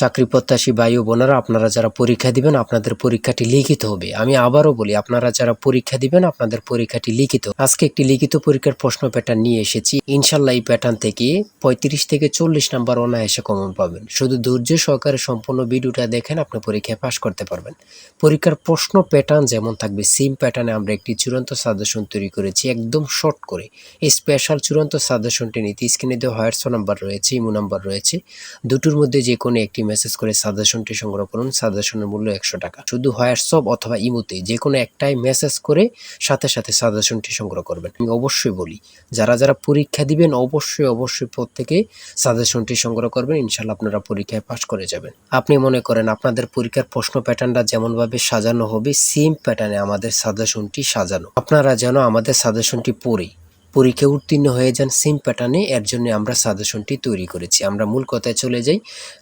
চাকরি প্রত্যাশী ভাই ও বোনেরা, আপনারা যারা পরীক্ষা দিবেন আপনাদের পরীক্ষাটি লিখিত হবে। আমি আবারও বলি, আপনারা যারা পরীক্ষা দিবেন আপনাদের পরীক্ষাটি লিখিত। আজকে একটি লিখিত পরীক্ষার প্রশ্ন প্যাটার্ন নিয়ে এসেছি। ইনশাল্লাহ এই প্যাটার্ন থেকে 35 থেকে 40 নাম্বার অনায়াসে কমন পাবেন। শুধু ধৈর্য সহকারে সম্পূর্ণ ভিডিওটা দেখেন, আপনি পরীক্ষায় পাশ করতে পারবেন। পরীক্ষার প্রশ্ন প্যাটার্ন যেমন থাকবে সেম প্যাটার্নে আমরা একটি চূড়ান্ত সাজেশন তৈরি করেছি, একদম শর্ট করে। এই স্পেশাল চূড়ান্ত সাজেশনটি নিতে স্ক্রিনে দেওয়া হোয়াটসঅ্যাপ নাম্বার রয়েছে, ইমো নাম্বার রয়েছে, দুটোর মধ্যে যে কোনো একটি মেসেজ করে সাজেশনটি সংগ্রহ করুন। সাজেশনের মূল্য 100 টাকা। শুধু হোয়াটসঅ্যাপ অথবা ইমোতে যে কোনো একটাই মেসেজ করে সাথে সাথে সাজেশনটি সংগ্রহ করবেন। আমি অবশ্যই বলি, যারা যারা পরীক্ষা দিবেন অবশ্যই প্রত্যেকে সাজেশনটি সংগ্রহ করবেন। ইনশাল্লাহ আপনারা পরীক্ষায় পাশ করে যাবেন। আপনি মনে করেন আপনাদের পরীক্ষার প্রশ্ন প্যাটার্নটা যেমনভাবে সাজানো হবে সেম প্যাটার্নে আমাদের সাজেশনটি সাজানো। আপনারা যেন আমাদের সাজেশনটি পড়ে পরীক্ষা উত্তীর্ণ হয়ে যান সেম প্যাটার্নে, এর জন্য আমরা সাজেশনটি তৈরি করেছি। আমরা মূল কথায় চলে যাই।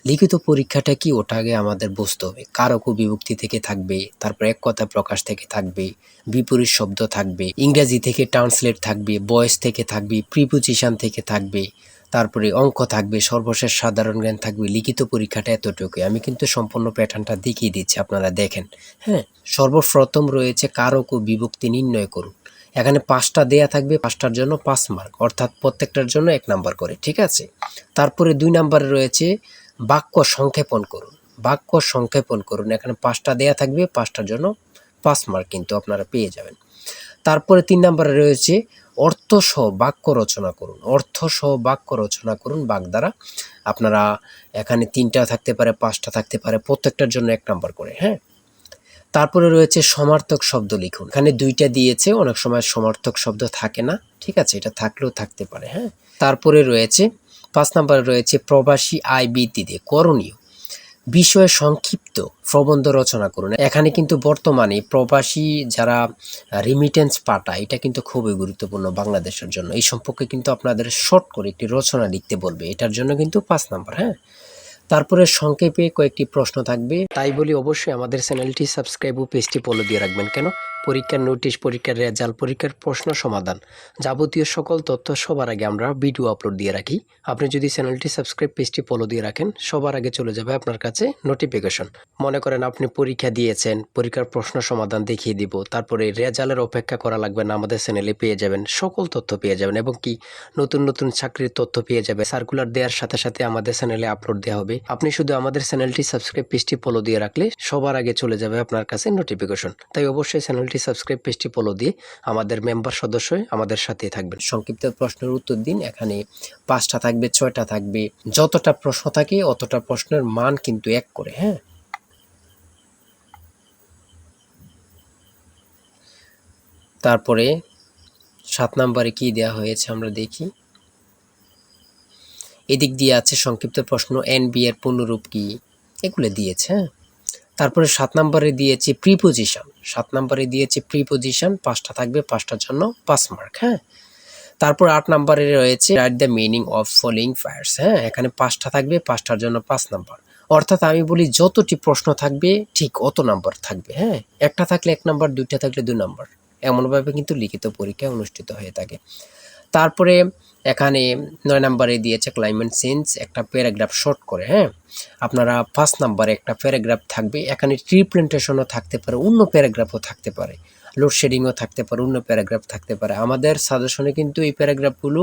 লিখিত পরীক্ষাটা কি, ওটা আগে আমাদের বুঝতে হবে। কারক ও বিভক্তি থেকে থাকবে, তারপর এক কথা প্রকাশ থেকে থাকবে, বিপরীত শব্দ থাকবে, ইংরেজি থেকে ট্রান্সলেট থাকবে, ভয়েস থেকে থাকবে, প্রিপোজিশন থেকে থাকবে, তারপরে অঙ্ক থাকবে, সর্বশেষ সাধারণ জ্ঞান থাকবে। লিখিত পরীক্ষাটা এতটুকুই। আমি কিন্তু সম্পূর্ণ প্যাটার্নটা দেখিয়ে দিচ্ছি, আপনারা দেখেন। হ্যাঁ, সর্বপ্রথম রয়েছে কারক ও বিভক্তি নির্ণয় করুন। এখানে 5টা দেয়া থাকবে, 5টার জন্য 5 মার্ক, অর্থাৎ প্রত্যেকটার জন্য 1 নাম্বার করে, ঠিক আছে। তারপরে 2 নাম্বারে রয়েছে বাক্য সংক্ষেপণ করুন। বাক্য সংক্ষেপণ করুন, এখানে 5টা দেয়া থাকবে, 5টার জন্য 5 মার্ক কিন্তু আপনারা পেয়ে যাবেন। তারপরে 3 নাম্বারে রয়েছে অর্থসহ বাক্য রচনা করুন। অর্থসহ বাক্য রচনা করুন বাক দ্বারা। আপনারা এখানে 3টা থাকতে পারে, 5টা থাকতে পারে, প্রত্যেকটার জন্য 1 নাম্বার করে। হ্যাঁ, তারপরে রয়েছে সমার্থক শব্দ লিখুন। এখানে 2টা দিয়েছে, অনেক সময় সমার্থক শব্দ থাকে না, ঠিক আছে, এটা থাকলেও থাকতে পারে। হ্যাঁ, তারপরে রয়েছে 5 নম্বরে রয়েছে প্রবাসী আয় বৃদ্ধিতে করণীয় বিষয়ে সংক্ষিপ্ত প্রবন্ধ রচনা করুন। এখানে কিন্তু বর্তমানে প্রবাসী যারা রিমিটেন্স পাঠায়, এটা কিন্তু খুবই গুরুত্বপূর্ণ বাংলাদেশের জন্য। এই সম্পর্কে কিন্তু আপনাদের শর্ট করে একটি রচনা লিখতে বলবে, এটার জন্য কিন্তু 5 নাম্বার। হ্যাঁ, তারপরে সংক্ষেপে কয়েকটি প্রশ্ন থাকবে। তাই বলি অবশ্যই আমাদের চ্যানেলটি সাবস্ক্রাইব ও পেজটি ফলো দিয়ে রাখবেন। কেন? পরীক্ষার নোটিশ, পরীক্ষার রেজাল্ট, পরীক্ষার প্রশ্ন সমাধান, যাবতীয় সকল তথ্য সবার আগে আমরা ভিডিও আপলোড দিয়ে রাখি। আপনি যদি চ্যানেলটি সাবস্ক্রাইব, পেজটি ফলো দিয়ে রাখেন, সবার আগে চলে যাবে আপনার কাছে নোটিফিকেশন। মনে করেন আপনি পরীক্ষা দিয়েছেন, পরীক্ষার প্রশ্ন সমাধান দেখিয়ে দিব, তারপরে রেজাল্টের অপেক্ষা করা লাগবে না, আমাদের চ্যানেলে পেয়ে যাবেন, সকল তথ্য পেয়ে যাবেন, এবং কি নতুন নতুন চাকরির তথ্য পেয়ে যাবে। সার্কুলার দেওয়ার সাথে সাথে আমাদের চ্যানেলে আপলোড দেওয়া হবে। আপনি শুধু আমাদের চ্যানেলটি সাবস্ক্রাইব, পেজটি ফলো দিয়ে রাখলে সবার আগে চলে যাবে আপনার কাছে নোটিফিকেশন। তাই অবশ্যই চ্যানেলটি সাবস্ক্রাইব, পেজটি ফলো দিয়ে আমাদের মেম্বার সদস্য আমাদের সাথে থাকবেন। সংক্ষিপ্ত প্রশ্নের উত্তর দিন। এখানে 5টা থাকবে, 6টা থাকবে, যতটা প্রশ্ন থাকে অতটা প্রশ্নের মান কিন্তু 1 করে। হ্যাঁ, তারপরে 7 নম্বরে কি দেওয়া হয়েছে আমরা দেখি। এদিক দিয়ে আছে সংক্ষিপ্ত প্রশ্ন, এনবি এর পূর্ণরূপ কি, এগুলো দিয়েছে। হ্যাঁ, তারপরে 7 নম্বরে দিয়েছে প্রিপোজিশন। 7 নম্বরে দিয়েছে প্রিপোজিশন, 5টা থাকবে, 5টার জন্য 5 মার্ক। হ্যাঁ, তারপর 8 নম্বরে রয়েছে write the meaning of following fires. হ্যাঁ, এখানে 5টা থাকবে, 5টার জন্য 5 নাম্বার। অর্থাৎ আমি বলি যতটি প্রশ্ন থাকবে ঠিক অত নাম্বার থাকবে। হ্যাঁ, একটা থাকলে 1 নাম্বার, 2টা থাকলে 2 নাম্বার, এমনভাবে কিন্তু লিখিত পরীক্ষা অনুষ্ঠিত হয়ে থাকে। তারপরে এখানে 9 নম্বরে দিয়েছে ক্লাইমেট চেঞ্জ, একটা প্যারাগ্রাফ শর্ট করে। হ্যাঁ, আপনারা 5 নম্বরে একটা প্যারাগ্রাফ থাকবে, এখানে ট্রি প্ল্যান্টেশনও থাকতে পারে, অন্য প্যারাগ্রাফও থাকতে পারে, লোডশেডিংও থাকতে পারে, অন্য প্যারাগ্রাফ থাকতে পারে। আমাদের সাজেশনে কিন্তু এই প্যারাগ্রাফগুলো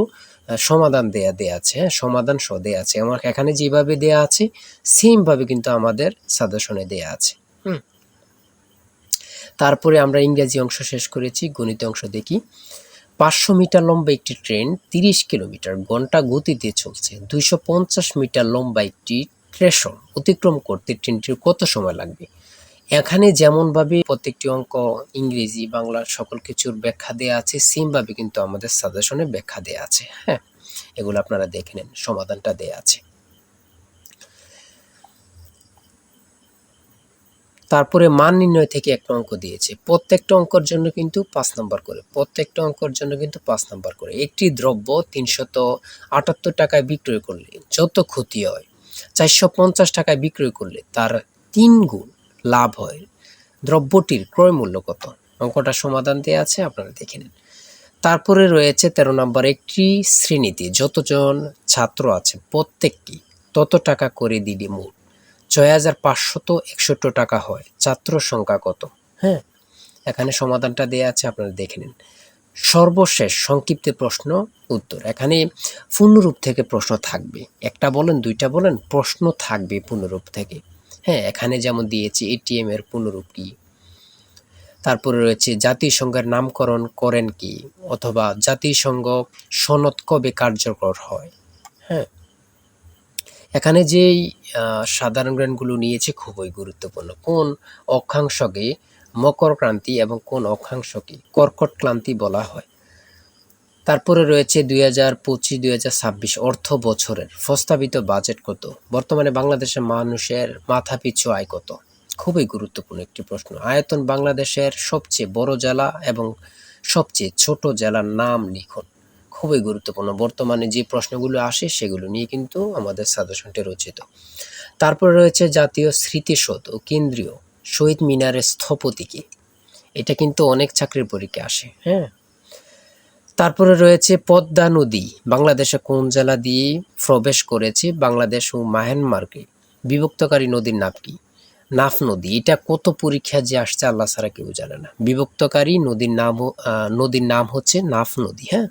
সমাধান দেয়া আছে। হ্যাঁ, সমাধান সহ দেয়া আছে। আমার এখানে যেভাবে দেয়া আছে সেমভাবে কিন্তু আমাদের সাজেশনে দেয়া আছে। তারপরে আমরা ইংরেজি অংশ শেষ করেছি, গণিত অংশ দেখি। 500 মিটার লম্বা একটি ট্রেন 30 কিলোমিটার ঘন্টা গতিতে চলছে। 250 মিটার লম্বা একটি স্টেশন অতিক্রম করতে ট্রেনটির কত সময় লাগবে? এখানে যেমনভাবে প্রত্যেকটি অঙ্ক ইংরেজি, বাংলা সকল কিছুর ব্যাখ্যা দেয়া আছে, সেমভাবে কিন্তু আমাদের সাজেশনে ব্যাখ্যা দেয়া আছে। হ্যাঁ, এগুলো আপনারা দেখে নেন, সমাধানটা দেয়া আছে। তারপরে মান নির্ণয় থেকে একটা অঙ্ক দিয়েছে। প্রত্যেকটা অঙ্কের জন্য কিন্তু 5 নাম্বার করে। প্রত্যেকটা অঙ্কের জন্য কিন্তু 5 নাম্বার করে। একটি দ্রব্য 378 টাকায় বিক্রয় করলে যত ক্ষতি হয়, 450 টাকায় বিক্রয় করলে তার 3 গুণ লাভ হয়। দ্রব্যটির ক্রয় মূল্য কত? অঙ্কটা সমাধান দেয়া আছে, আপনারা দেখে নিন। তারপরে রয়েছে 13 নম্বর, একটি শ্রেণীতে যতজন ছাত্র আছে প্রত্যেকটি তত টাকা করে দিলে মোট ৬,৫৬১ টাকা হয়। ছাত্র সংখ্যা কত? হ্যাঁ, এখানে সমাধানটা দেয়া আছে, আপনারা দেখে নিন। সর্বশেষ সংক্ষিপ্ত প্রশ্ন উত্তর। এখানে পূর্ণরূপ থেকে প্রশ্ন থাকবে, একটা বলেন দুইটা বলেন, প্রশ্ন থাকবে পূর্ণরূপ থেকে। হ্যাঁ, এখানে যেমন দিয়েছি এটিএম এর পূর্ণরূপ কি, তারপরে রয়েছে জাতিসংঘের নামকরণ করেন কি, অথবা জাতিসংঘ সনদ কবে কার্যকর হয়। হ্যাঁ, এখানে যেই সাধারণ জ্ঞানগুলো নিয়েছে খুবই গুরুত্বপূর্ণ। কোন অক্ষাংশকে মকর ক্রান্তি এবং কোন অক্ষাংশকে কর্কট ক্রান্তি বলা হয়। তারপরে রয়েছে 2025-2026 অর্থ বছরের প্রস্তাবিত বাজেট কত। বর্তমানে বাংলাদেশের মানুষের মাথাপিছু আয় কত। খুবই গুরুত্বপূর্ণ একটি প্রশ্ন। আয়তন বাংলাদেশের সবচেয়ে বড় জেলা এবং সবচেয়ে ছোট জেলার নাম লিখুন। খুবই গুরুত্বপূর্ণ। বর্তমানে যে প্রশ্নগুলো আসে সেগুলো নিয়ে কিন্তু আমাদের সাজেশনটি রচিত। তারপরে রয়েছে জাতীয় স্মৃতিসৌধ ও কেন্দ্রীয় শহীদ মিনারের স্থপতি কে। এটা কিন্তু অনেক চাকরির পরীক্ষায় আসে। হ্যাঁ, তারপরে রয়েছে পদ্মা নদী বাংলাদেশে কোন জেলা দিয়ে প্রবেশ করেছে। বাংলাদেশ ও মায়ানমারকে বিভক্তকারী নদীর নাম কি? নাফ নদী। এটা কত পরীক্ষা যে আসছে আল্লাহ ছাড়া কেউ জানে না। বিভক্তকারী নদীর নাম হচ্ছে নাফ নদী। হ্যাঁ,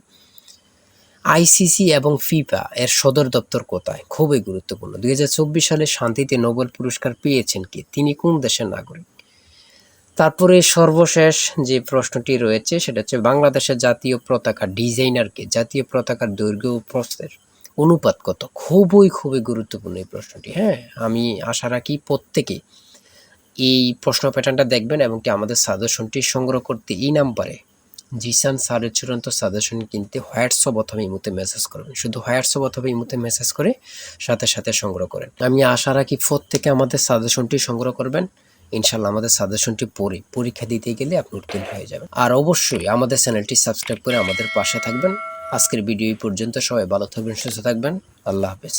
আইসিসি এবং ফিফা এর সদর দপ্তর কোথায়? খুবই গুরুত্বপূর্ণ। 2024 সালে শান্তিতে নোবেল পুরস্কার পেয়েছেন কে? তিনি কোন দেশের নাগরিক? তারপরে সর্বশেষ যে প্রশ্নটি রয়েছে সেটা হচ্ছে বাংলাদেশের জাতীয় পতাকা ডিজাইনারকে। জাতীয় পতাকার দৈর্ঘ্য ও প্রস্থের অনুপাত কত? খুবই গুরুত্বপূর্ণ এই প্রশ্নটি। হ্যাঁ, আমি আশা রাখি প্রত্যেকে এই প্রশ্ন প্যাটার্নটা দেখবেন এবং কি আমাদের সাজেশনটি সংগ্রহ করতে এই নাম্বারে জিসান স্যারের চূড়ান্ত সাজেশন কিনতে হোয়াটসঅ্যাপ অথবা ইমোতে মেসেজ করবেন। শুধু হোয়াটসঅ্যাপ অথবা ইমোতে মেসেজ করে সাথে সংগ্রহ করেন। আমি আশা রাখি প্রত্যেকে আমাদের সাজেশনটি সংগ্রহ করবেন। ইনশাল্লাহ আমাদের সাজেশনটি পড়ে পরীক্ষা দিতে গেলে আপনি উত্তীর্ণ হয়ে যাবেন। আর অবশ্যই আমাদের চ্যানেলটি সাবস্ক্রাইব করে আমাদের পাশে থাকবেন। আজকের ভিডিও এই পর্যন্ত। সবাই ভালো থাকবেন, সুস্থ থাকবেন। আল্লাহ হাফেজ।